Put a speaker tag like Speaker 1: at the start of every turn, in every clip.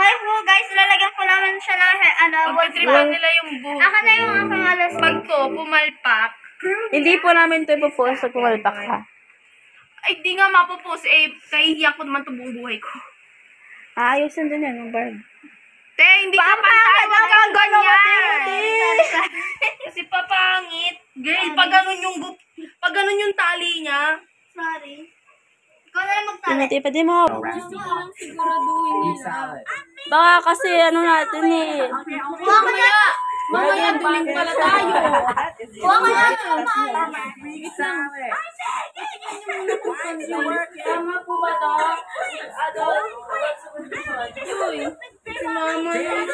Speaker 1: Okay po guys, lalagyan ko naman siya ng
Speaker 2: Pagkitripan nila yung buhok.
Speaker 1: Ako na yung aking alas.
Speaker 2: Pag to, pumalpak.
Speaker 3: Hindi po namin ito ipopost pag pumalpak ka.
Speaker 2: Ay, di nga mapopose. Kahihiya ko naman ito buong buhay ko.
Speaker 3: Ayusin din yan, yung barb.
Speaker 2: Te, hindi ka pantay. Wag kang ganyan. Kasi papangit. Girl, pag ganun yung tali niya.
Speaker 1: Sorry. Ikaw na lang magtali.
Speaker 3: Hindi pa din mo.
Speaker 2: Gusto ko lang siguraduhin nila.
Speaker 3: Baka kasi ano natin eh.
Speaker 2: Mamaya duling pala tayo.
Speaker 1: Huwag ka na maalam.
Speaker 2: Tama po ba ito? Uy, si mama yun.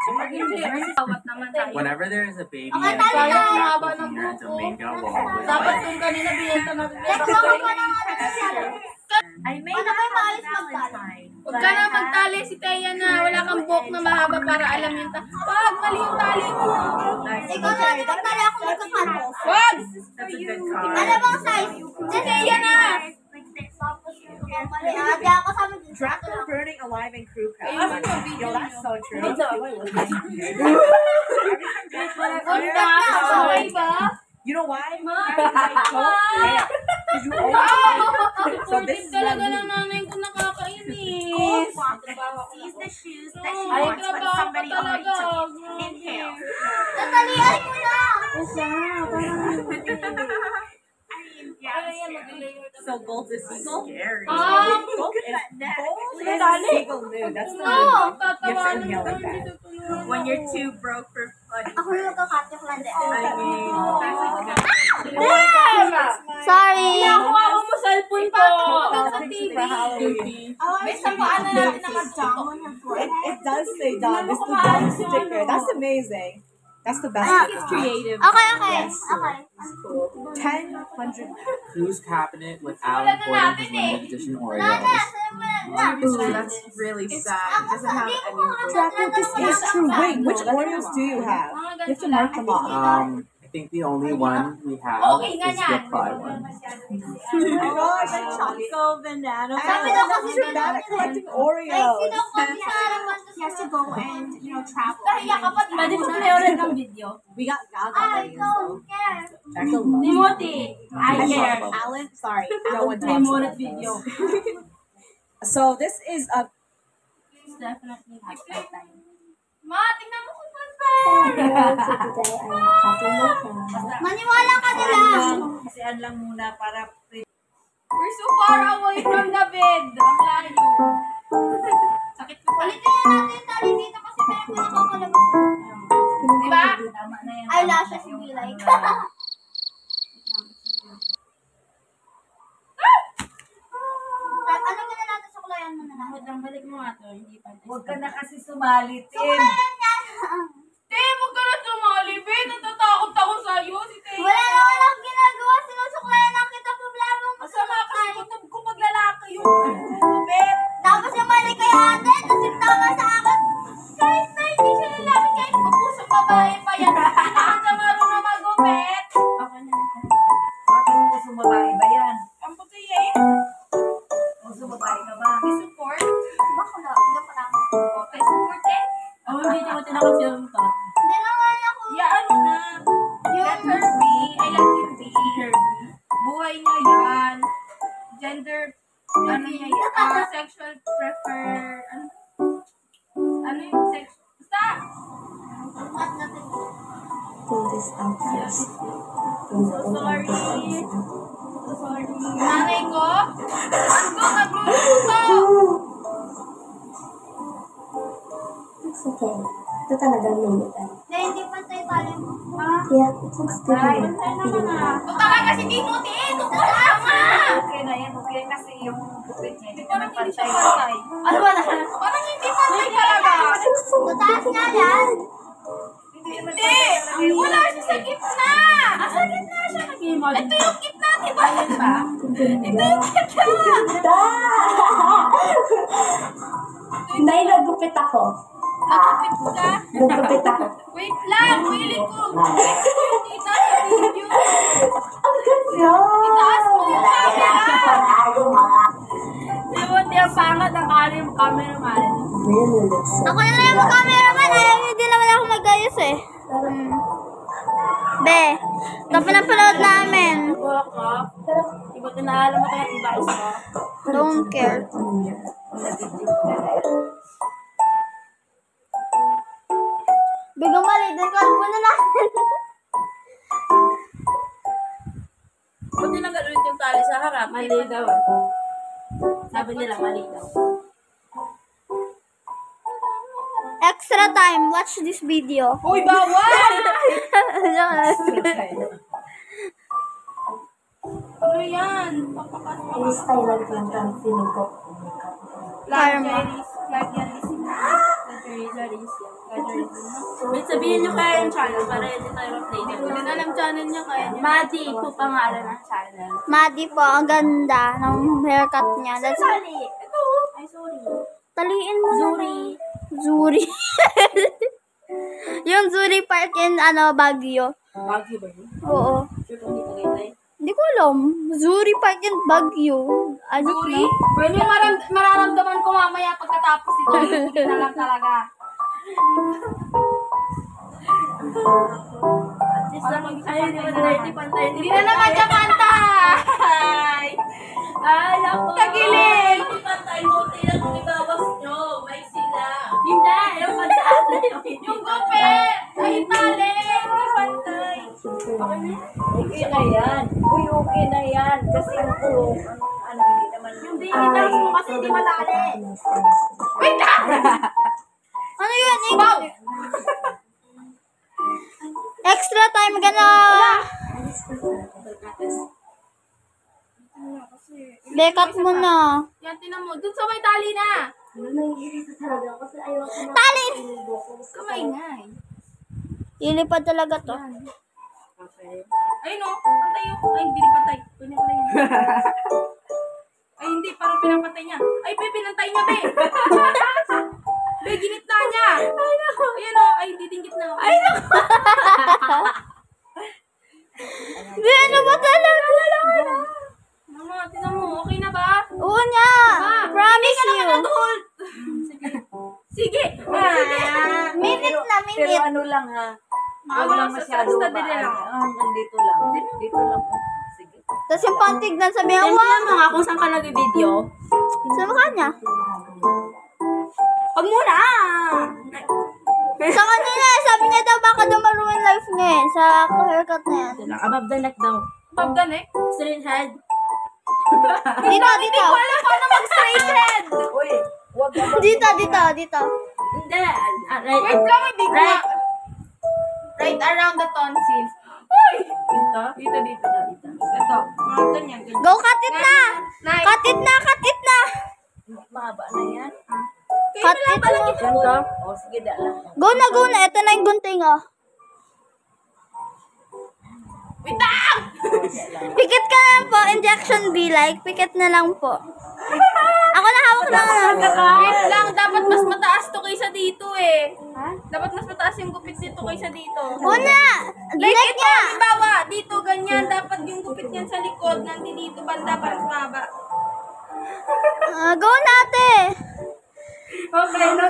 Speaker 2: Tawat naman tayo.
Speaker 4: Whenever there is a baby
Speaker 1: Okay,
Speaker 4: and
Speaker 1: tayo na.
Speaker 4: a
Speaker 2: Haba ng
Speaker 4: parents
Speaker 2: buko.
Speaker 4: make a wall
Speaker 2: Dapat kung kanina binenta natin.
Speaker 1: Nakuha ko pa ng Paano ba yung maalis magtali?
Speaker 2: Huwag ka na magtali si Teya na wala kang buhok na mahaba para alam yung Wag, mali yung tali mo.
Speaker 1: Ikaw na lang magtali, ako magkakato.
Speaker 2: Wag!
Speaker 1: Ano bang size?
Speaker 2: Si Teya na!
Speaker 1: Mali, ate ako sabi din.
Speaker 5: Drop them burning alive in crew cup.
Speaker 2: Ayun mo, video
Speaker 5: Yo, that's so true.
Speaker 2: Okay ba?
Speaker 5: You know why?
Speaker 2: Supportive talaga ng nanay ko nakakainis. Ay, trabaho ko talaga.
Speaker 1: Tatalian mo na!
Speaker 5: So gold is eagle?
Speaker 2: Ah!
Speaker 5: Gold is eagle mood. That's the
Speaker 2: No!
Speaker 5: mood. You have to inhale like that.
Speaker 6: When you're too broke for fun.
Speaker 1: Ako na magkakato ko lang din.
Speaker 2: Sorry!
Speaker 1: Sorry!
Speaker 2: Nakuha ko mo cellphone ko. Sa TV.
Speaker 1: May sampaan na natin nakajama.
Speaker 5: It does say dog. It's the dog sticker. That's amazing. That's the best.
Speaker 6: It's creative.
Speaker 1: Okay, okay.
Speaker 5: Yes.
Speaker 1: Okay.
Speaker 5: 1000.
Speaker 4: Whose cabinet without importing his limited edition Oreos?
Speaker 6: That's really sad. It doesn't have any
Speaker 5: This is true. Wait, which Oreos do you have? You have to mark them off.
Speaker 4: I think the only one we have
Speaker 2: Okay
Speaker 4: is
Speaker 2: nga
Speaker 4: the
Speaker 2: yan.
Speaker 4: fry one.
Speaker 6: Choco banana.
Speaker 1: Sabi daw kasi
Speaker 5: Dramatic collecting
Speaker 1: Like,
Speaker 5: Oreos.
Speaker 1: sino ko pinaraman
Speaker 6: He has to go and, travel.
Speaker 2: Kaya kapag pwede ko panoorin ng video.
Speaker 6: We got Gaga
Speaker 1: I
Speaker 6: Oreos though.
Speaker 1: don't care.
Speaker 5: Jackal loves
Speaker 2: Timothy! I
Speaker 5: it.
Speaker 2: care.
Speaker 6: Alan, sorry.
Speaker 5: No one talks
Speaker 2: Timothy
Speaker 5: about
Speaker 2: video.
Speaker 5: So this is a
Speaker 2: Definitely have time. Ma, tingnan mo kung
Speaker 1: Maniwala ka nila.
Speaker 6: Kasi lang muna para
Speaker 2: We're so far away from the bed. Ang layo. Sakit ko pala.
Speaker 1: Ulitin na natin yung tali dito kasi tayo po nakakalabas.
Speaker 2: Diba?
Speaker 1: Eyelashes be like. Ano ba na natin sa kulayan mo na lang?
Speaker 2: Balik mo nga to. Hindi pa.
Speaker 6: huwag ka na kasi sumali,
Speaker 1: Sa kulayan yan.
Speaker 2: Te, huwag ka na sumali, be. Natatakot ako sa'yo. Si Te.
Speaker 1: Wala naman akong ginagawa. Sinusuklayan lang kita. Problema mo.
Speaker 2: Masama kasi kung maglalaki yung bet.
Speaker 1: Tapos yung mali kay ate. Tapos yung tama sa akin.
Speaker 2: Kahit na hindi siya lalaki, kahit mapusong babae pa yan. Kailangan siya marunong magupit.
Speaker 6: Bakit mo sumabay ba yan?
Speaker 2: Ang puti eh.
Speaker 6: O sumabay ka ba?
Speaker 2: May support.
Speaker 1: Bako na. Hindi pa na ako.
Speaker 2: Okay, support eh.
Speaker 3: Hindi mo tinaka-film to.
Speaker 1: Hindi naman ako.
Speaker 2: Yeah, ano na. Let her be. I let him be. Buhay niya yan. Gender, ano niya yan. Sexual ano yung sex? Basta!
Speaker 1: At natin.
Speaker 3: Pull this out first.
Speaker 2: Sorry. Nanay ko? Ano nagluluto?
Speaker 7: It's okay. Ito talaga lulutan.
Speaker 1: Hindi pa tayo tali mo.
Speaker 7: Yeah, it's still
Speaker 2: Ito talaga si Timothy. Ito ko tama!
Speaker 6: Okay na yan. Okay kasi yung bukit niya. Hindi
Speaker 2: Parang
Speaker 6: naman
Speaker 2: hindi siya
Speaker 6: pantay.
Speaker 2: pantay. Ano ba na? Parang hindi pantay talaga.
Speaker 1: Mataas nga yan.
Speaker 2: Hindi! Wala siya sa gitna! Sa gitna siya. Ito yung gitna, di ba? Ito yung gitna!
Speaker 7: Nay, nagupit ako.
Speaker 2: Nagupit ka?
Speaker 7: Nagupit ako.
Speaker 2: Wait lang! Willing ko! Itaas yung video!
Speaker 7: Ang ganda!
Speaker 2: Itaas mo yung camera!
Speaker 7: Ayaw mga.
Speaker 2: Diba?
Speaker 3: pangat ang aling cameraman.
Speaker 7: Really looks so
Speaker 1: Ako na lang yung cameraman. Ayaw niyo din naman ako mag-ayos eh. Be, ito pinapanood namin.
Speaker 3: Buhok ko. Iba tinaalam mo tayo yung device mo.
Speaker 1: Don't care. Biglang mali, din kalbo na natin.
Speaker 3: Ba't tinanggal ulit yung tali sa harap? Mali daw. Sabi nila mali daw.
Speaker 1: Extra time, watch this video.
Speaker 2: Uy, bawal! Ano yan?
Speaker 7: Ini style lang lang feeling ko.
Speaker 1: Karma.
Speaker 3: Wait, sabihin nyo kaya yung channel para hindi tayo ma-play. Hindi na lang channel nyo kaya. Madi po pangalan ng channel.
Speaker 1: Madi po, ang ganda ng haircut niya. That's
Speaker 3: Ito. Ay, sorry.
Speaker 1: Taliin mo Zuri. Zuri. Yung Zuri Park in Baguio.
Speaker 3: Bagyo ba yun?
Speaker 1: Oo.
Speaker 3: Sure kung hindi Tagaytay.
Speaker 1: Hindi ko alam. Zuri Park in Baguio. Ano
Speaker 2: Sorry. Well, yung mararamdaman ko mamaya pagkatapos ito. Hindi na lang talaga.
Speaker 3: Ay, hindi mo na pantay.
Speaker 2: Hindi na naman siya pantay!
Speaker 3: Ay, ako.
Speaker 2: Tagilid!
Speaker 3: Hindi pantay mo. Tilang kung ibawas nyo. May sila. Hindi. Yung pantay.
Speaker 2: Yung gupit! Ay, tali! Hindi pantay!
Speaker 5: Okay na yan. Uy, okay na yan. Kasi yung kulong, hindi naman yung
Speaker 3: Details mo kasi hindi madali.
Speaker 2: Wait na!
Speaker 1: Ano yun?
Speaker 2: Wow!
Speaker 1: Extra time gana. Bekat mo na.
Speaker 2: Yan, tinan mo. Dun sa may tali na.
Speaker 1: Tali!
Speaker 2: Kamaingay.
Speaker 1: Ilipad talaga to.
Speaker 2: Ayun o. Pantay yun. Ay, hindi pantay. Kunya pala yan. Ay, hindi. Parang pinapantay niya. Ay, be, pinantay niya, be. Be, ginitna niya. Ayun o. Ay, hindi din gitna. Ay,
Speaker 1: Di, ano ba talaga?
Speaker 2: mama, tinan mo. Okay na ba?
Speaker 1: Oo nga. Promise you.
Speaker 2: Sige.
Speaker 1: Minute na,
Speaker 5: Pero
Speaker 1: minute.
Speaker 5: ano lang ha.
Speaker 2: Mama,
Speaker 5: Huwag lang masyado
Speaker 2: basta dili lang.
Speaker 5: Nandito lang. Dito lang. Sige.
Speaker 1: Tapos yung pantignan, sabihan mo.
Speaker 3: Tingnan mo nga kung saan ka nag-video.
Speaker 1: Sa mukha niya.
Speaker 3: Pag muna!
Speaker 1: Sa kanina, sabi niya daw baka daw maruin life niya eh. Sa haircut na yan.
Speaker 3: Ito lang, above the neck daw.
Speaker 2: Pagdan eh.
Speaker 3: Straight head.
Speaker 1: Dito, dito.
Speaker 2: Alam paano mag-straight head.
Speaker 5: Uy, huwag ka
Speaker 1: Dito, dito, dito.
Speaker 3: Hindi. Right.
Speaker 2: Wait lang, hindi ko
Speaker 3: Right.
Speaker 2: Right around the tonsils. Uy!
Speaker 3: Dito.
Speaker 2: Dito, dito. Ito. Mga ganyan, ganyan.
Speaker 1: Go, cut it na!
Speaker 2: Nay.
Speaker 1: Cut it na, cut it na!
Speaker 5: mahaba na yan.
Speaker 1: Cut it mo.
Speaker 5: Ganito? O, sige, dala.
Speaker 1: Go na, go na. Ito na yung gunting, oh.
Speaker 2: Wait lang!
Speaker 1: Pikit ka na lang po. Injection be like. Pikit na lang po. Ako na hawak na.
Speaker 2: Wait lang, dapat mas mataas to kaysa dito eh. Dapat mas mataas yung gupit dito kaysa dito.
Speaker 1: Una!
Speaker 2: Like
Speaker 1: Like
Speaker 2: ito,
Speaker 1: niya!
Speaker 2: halimbawa, dito ganyan, dapat yung gupit niyan sa likod, nandito banda para mas mahaba.
Speaker 1: Go na, ate!
Speaker 3: Okay, no.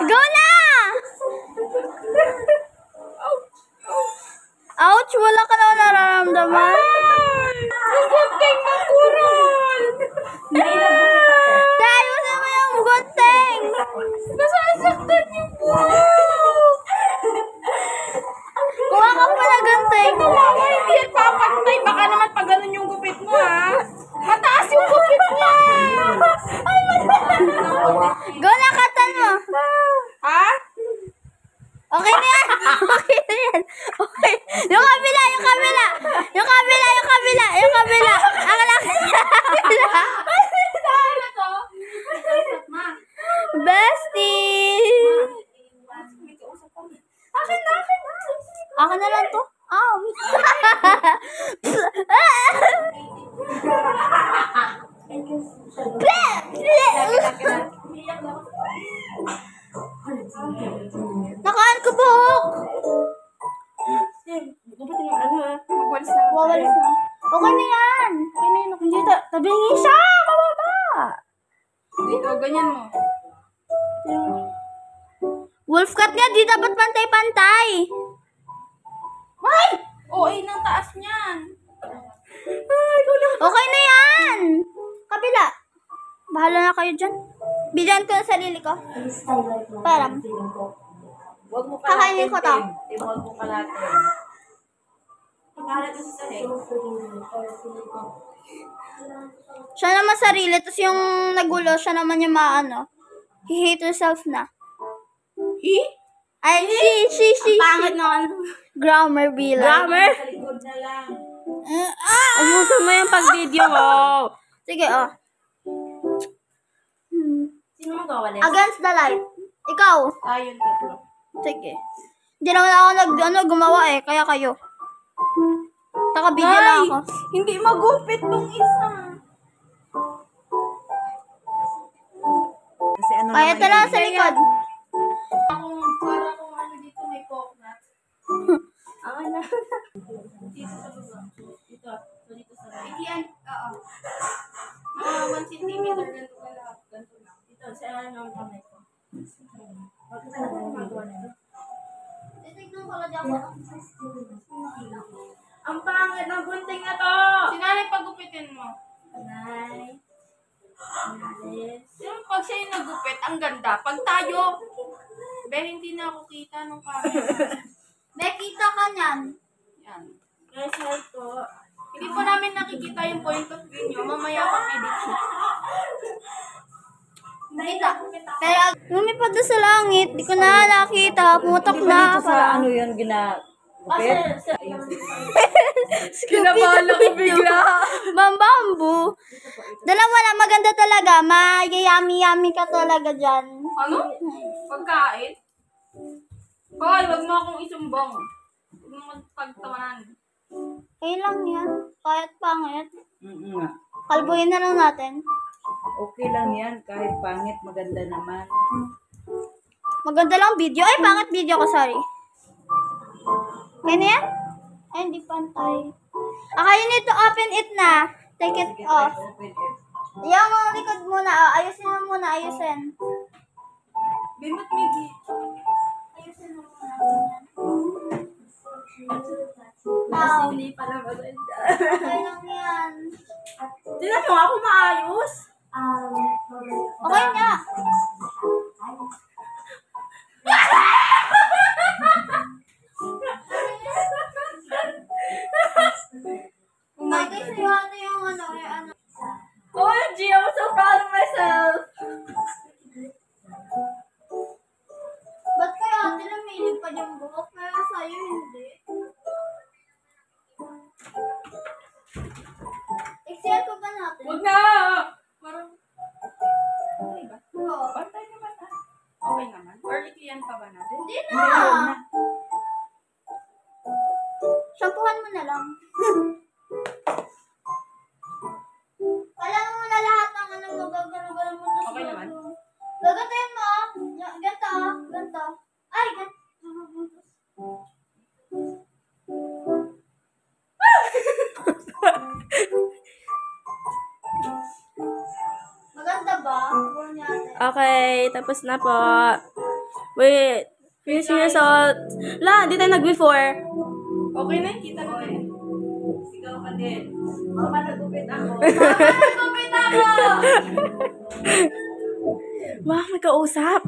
Speaker 1: Go na! Ouch! Wala ka na nararamdaman.
Speaker 2: Ang gunting ng kurol!
Speaker 1: Ayusin mo yung gunting!
Speaker 2: Nasasaktan yung kurol!
Speaker 1: Kuha ka pa na gunting.
Speaker 2: Kawawa, hindi yan papantay. Baka naman pag ganun yung gupit mo, ha? Mataas yung gupit niya!
Speaker 1: Go na, katan mo.
Speaker 2: Ha?
Speaker 1: Okay na yan. Okay na yan. Okay. Yung kabila, yung kabila. Yung kabila, yung kabila. Yung kabila. Ang laki na kabila.
Speaker 2: Ano to?
Speaker 1: Bestie!
Speaker 2: Akin na, akin na.
Speaker 1: Ako na lang to. Nakaan ko buhok.
Speaker 3: Gupitin mo, ano ha?
Speaker 2: Magwalis na.
Speaker 1: Wawalis na. Okay na yan.
Speaker 3: Okay na yun. Hindi, tabingin siya! Mababa!
Speaker 2: Ito, ganyan mo.
Speaker 1: Wolf cut nga, di dapat pantay-pantay.
Speaker 2: Ay! OA ng taas niyan.
Speaker 1: Okay na yan. Kabila. Bahala na kayo dyan. Bigyan ko na sarili ko.
Speaker 7: Freestyle life lang
Speaker 1: Parang.
Speaker 7: ang feeling ko.
Speaker 5: Huwag mo
Speaker 1: Kakainin ko to.
Speaker 5: Tim, huwag mo kalatin.
Speaker 3: Pagkalat na sa sahig.
Speaker 7: So freaking good. Pero feeling ko,
Speaker 1: Siya naman sarili, tapos yung nagulo, siya naman yung maano. He hate herself na.
Speaker 3: He?
Speaker 1: Ay, she.
Speaker 3: Pangit na ano.
Speaker 1: Grammar bilang.
Speaker 3: Grammar?
Speaker 5: Sa likod na lang.
Speaker 3: Ayusin mo yung pag-video mo.
Speaker 1: Sige, oh.
Speaker 3: Sino magawalis?
Speaker 1: Against the light. Ikaw.
Speaker 2: Ayun, tatlo.
Speaker 1: Sige. Hindi naman ako gumawa eh, kaya kayo. Taka-video lang ako.
Speaker 2: Hindi magupit tong isa.
Speaker 5: Kasi ano
Speaker 1: Kaya
Speaker 5: naman
Speaker 1: ito lang
Speaker 5: yun?
Speaker 1: sa likod.
Speaker 2: Para kung ano dito may coconut.
Speaker 3: Ang ano?
Speaker 2: Dito sa baba.
Speaker 3: Dito. Dito sa right.
Speaker 2: Yan, oo. Mga 1 centimeter, ganito ka lahat. Ganito lang.
Speaker 3: Dito. Sa ano ang kamay ko.
Speaker 1: Titignan ko lang dyan.
Speaker 3: Ang pangit ng gunting na to!
Speaker 2: Sinanay pagupitin mo.
Speaker 3: Nay. Nalis.
Speaker 2: Yung pag siya yung nagupit, ang ganda. Pag tayo, hindi na ako kita nung camera.
Speaker 1: Bekita ka niyan.
Speaker 2: Yan.
Speaker 3: Guys, help po.
Speaker 2: Hindi po namin nakikita yung point of view nyo. Mamaya pag-edit siya.
Speaker 1: Nakita. Pero, lumipad na sa langit. Di ko na nakita. Pumatak na.
Speaker 5: Dito sa ano yun, ginagupit?
Speaker 2: Kinabahan ako bigla.
Speaker 1: Bambambu. Dalawa na, maganda talaga. Mayayami-yami ka talaga dyan.
Speaker 2: Ano? Pagkain? Hoy, wag mo akong isumbong. Huwag mo magpagtawanan.
Speaker 1: Okay lang yan. Kahit pangit.
Speaker 5: Nga.
Speaker 1: Kalbuhin na lang natin.
Speaker 5: Okay lang yan, kahit pangit, maganda naman.
Speaker 1: Maganda lang video. Ay, pangit video ko, sorry. Kaya na yan? Ay, hindi pantay. You need to open it na. Take it off.
Speaker 5: Open it.
Speaker 1: Yung mga likod muna. Ayusin mo muna. Ayusin.
Speaker 2: Bimot Miggy.
Speaker 1: Ayusin mo muna. Wow.
Speaker 3: Hindi pala maganda.
Speaker 1: Okay lang yan.
Speaker 3: Tingnan mo ako maayos.
Speaker 1: Okay nga. Bagay sa'yo ano yung ano.
Speaker 3: OMG, I'm so proud of myself.
Speaker 1: Ba't kaya ate namili pa yung buhok? Kaya sa'yo hindi. Excel ko ba natin?
Speaker 2: Huwag na! Parang, okay ba?
Speaker 1: Oo.
Speaker 2: Pantay naman okay naman? Or ikliyan pa ba natin?
Speaker 1: Hindi na! Shampoohan mo na lang. Kailangan mo na lahat ng ano mo, gagano-gano mo.
Speaker 2: Okay naman.
Speaker 1: Gagatayin mo, ganito, ganito. Ay, ganito. Maganda ba?
Speaker 3: Okay, tapos na po. Wait. Finishing result. La, di tayo nag-before.
Speaker 2: Okay na, kita na tayo.
Speaker 5: Sigaw ka din. Mama, nagupit ako.
Speaker 1: Kumit ako!
Speaker 3: Wow, may kausap.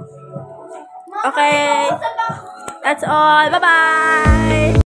Speaker 1: Mama,
Speaker 3: Okay.
Speaker 1: kausap ako.
Speaker 3: That's all. Bye-bye!